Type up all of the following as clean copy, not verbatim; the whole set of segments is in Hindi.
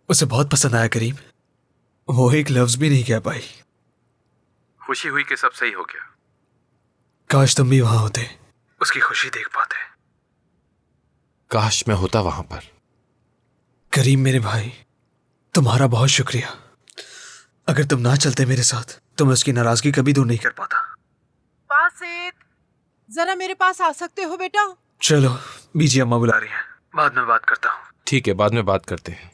उसे बहुत पसंद आया करीम। वो एक लफ्ज भी नहीं कह पाई। खुशी हुई कि सब सही हो गया। काश तुम भी वहां होते, उसकी खुशी देख पाते। काश मैं होता वहां पर। करीम मेरे भाई, तुम्हारा बहुत शुक्रिया। अगर तुम ना चलते मेरे साथ तो मैं उसकी नाराजगी कभी दूर नहीं कर पाता। बासित, जरा मेरे पास आ सकते हो बेटा? चलो, बीजी अम्मा बुला रही हैं, बाद में बात करता हूँ। ठीक है, बाद में बात करते हैं।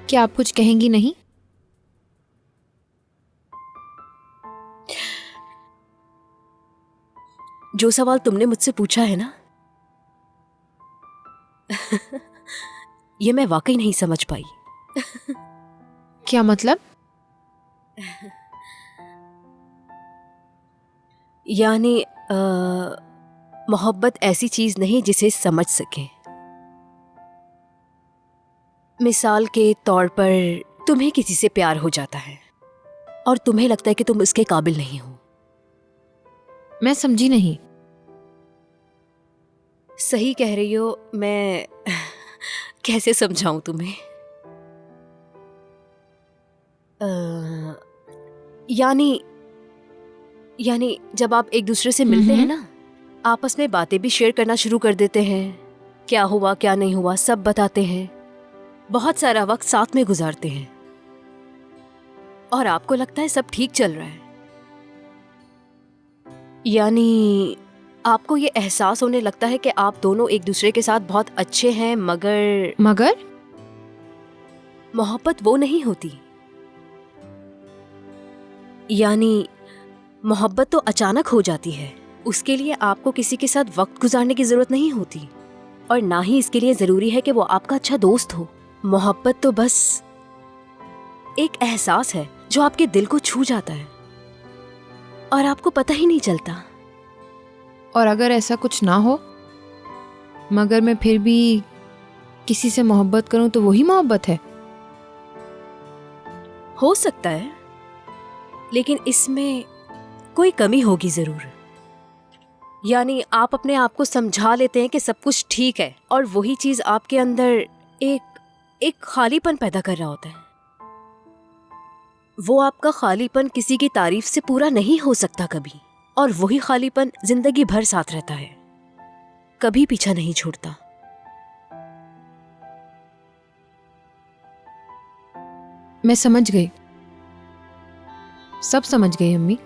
क्या आप कुछ कहेंगी नहीं? जो सवाल तुमने मुझसे पूछा है ना, ये मैं वाकई नहीं समझ पाई। क्या मतलब? यानी मोहब्बत ऐसी चीज नहीं जिसे समझ सके। मिसाल के तौर पर तुम्हें किसी से प्यार हो जाता है और तुम्हें लगता है कि तुम उसके काबिल नहीं हो। मैं समझी नहीं। सही कह रही हो, मैं कैसे समझाऊं तुम्हें? यानी जब आप एक दूसरे से मिलते हैं ना, आपस में बातें भी शेयर करना शुरू कर देते हैं। क्या हुआ क्या नहीं हुआ सब बताते हैं, बहुत सारा वक्त साथ में गुजारते हैं और आपको लगता है सब ठीक चल रहा है। यानी आपको ये एहसास होने लगता है कि आप दोनों एक दूसरे के साथ बहुत अच्छे हैं, मगर मोहब्बत वो नहीं होती। यानी मोहब्बत तो अचानक हो जाती है। उसके लिए आपको किसी के साथ वक्त गुजारने की जरूरत नहीं होती और ना ही इसके लिए जरूरी है कि वो आपका अच्छा दोस्त हो। मोहब्बत तो बस एक एहसास है जो आपके दिल को छू जाता है और आपको पता ही नहीं चलता। और अगर ऐसा कुछ ना हो, मगर मैं फिर भी किसी से मोहब्बत करूं तो वही मोहब्बत है? हो सकता है, लेकिन इसमें कोई कमी होगी जरूर। यानी आप अपने आप को समझा लेते हैं कि सब कुछ ठीक है और वही चीज आपके अंदर एक खालीपन पैदा कर रहा होता है। वो आपका खालीपन किसी की तारीफ से पूरा नहीं हो सकता कभी, और वही खालीपन जिंदगी भर साथ रहता है, कभी पीछा नहीं छोड़ता। मैं समझ गई, सब समझ गई अम्मी।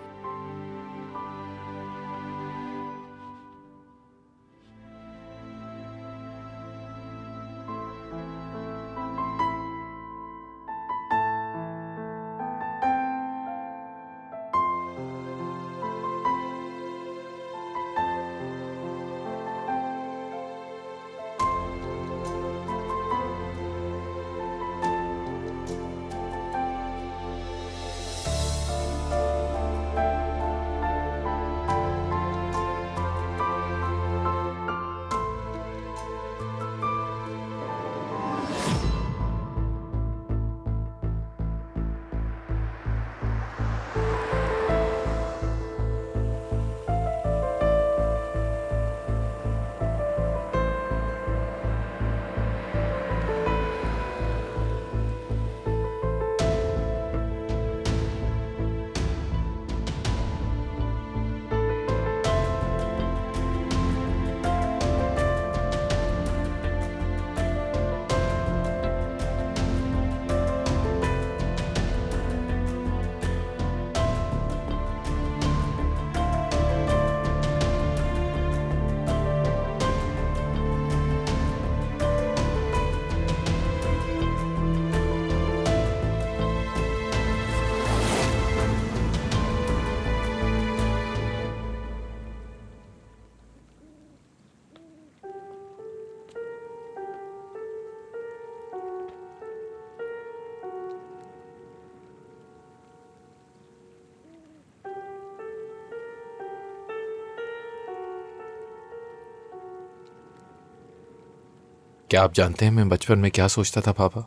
क्या आप जानते हैं मैं बचपन में क्या सोचता था पापा?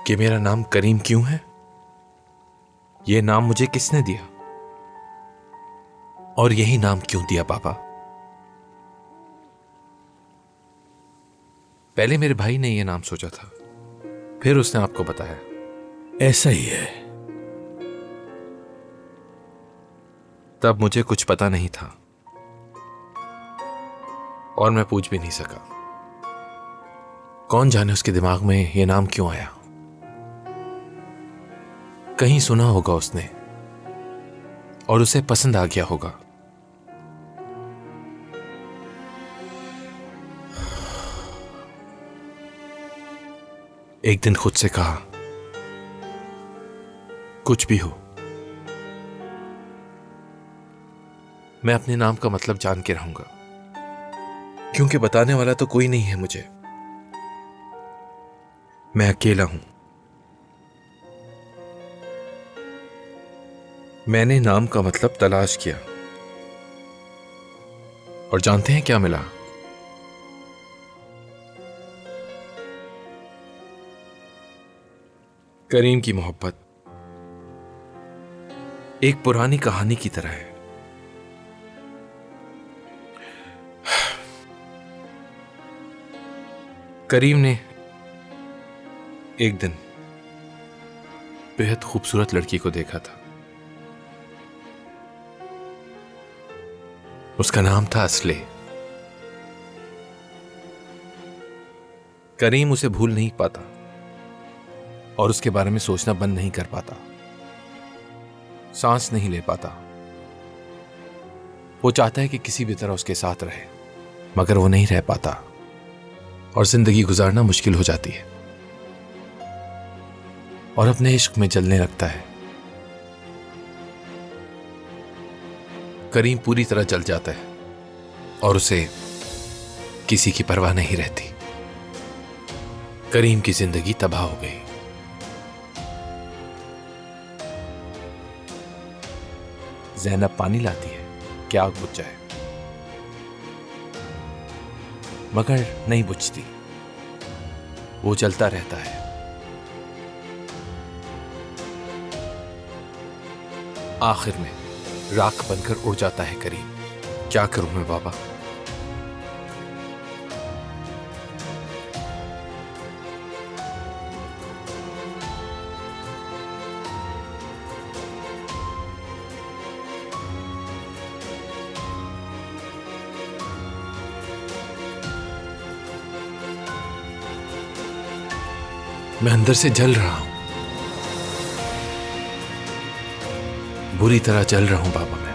कि मेरा नाम करीम क्यों है? यह नाम मुझे किसने दिया? और यही नाम क्यों दिया पापा? पहले मेरे भाई ने यह नाम सोचा था, फिर उसने आपको बताया। ऐसा ही है। तब मुझे कुछ पता नहीं था और मैं पूछ भी नहीं सका। कौन जाने उसके दिमाग में यह नाम क्यों आया। कहीं सुना होगा उसने और उसे पसंद आ गया होगा। एक दिन खुद से कहा, कुछ भी हो, मैं अपने नाम का मतलब जान के रहूंगा, क्योंकि बताने वाला तो कोई नहीं है मुझे। मैं अकेला हूं। मैंने नाम का मतलब तलाश किया और जानते हैं क्या मिला? करीम की मोहब्बत एक पुरानी कहानी की तरह है। करीम ने एक दिन बेहद खूबसूरत लड़की को देखा था। उसका नाम था असले। करीम उसे भूल नहीं पाता और उसके बारे में सोचना बंद नहीं कर पाता। सांस नहीं ले पाता। वो चाहता है कि किसी भी तरह उसके साथ रहे, मगर वो नहीं रह पाता और जिंदगी गुजारना मुश्किल हो जाती है और अपने इश्क में जलने लगता है। करीम पूरी तरह जल जाता है और उसे किसी की परवाह नहीं रहती। करीम की जिंदगी तबाह हो गई। ज़ैनब पानी लाती है कि आग बुझ जाए, मगर नहीं बुझती। वो जलता रहता है। आखिर में राख बनकर उड़ जाता है करीम। क्या करूं मैं बाबा? मैं अंदर से जल रहा हूं, बुरी तरह जल रहा हूं बाबा। मैं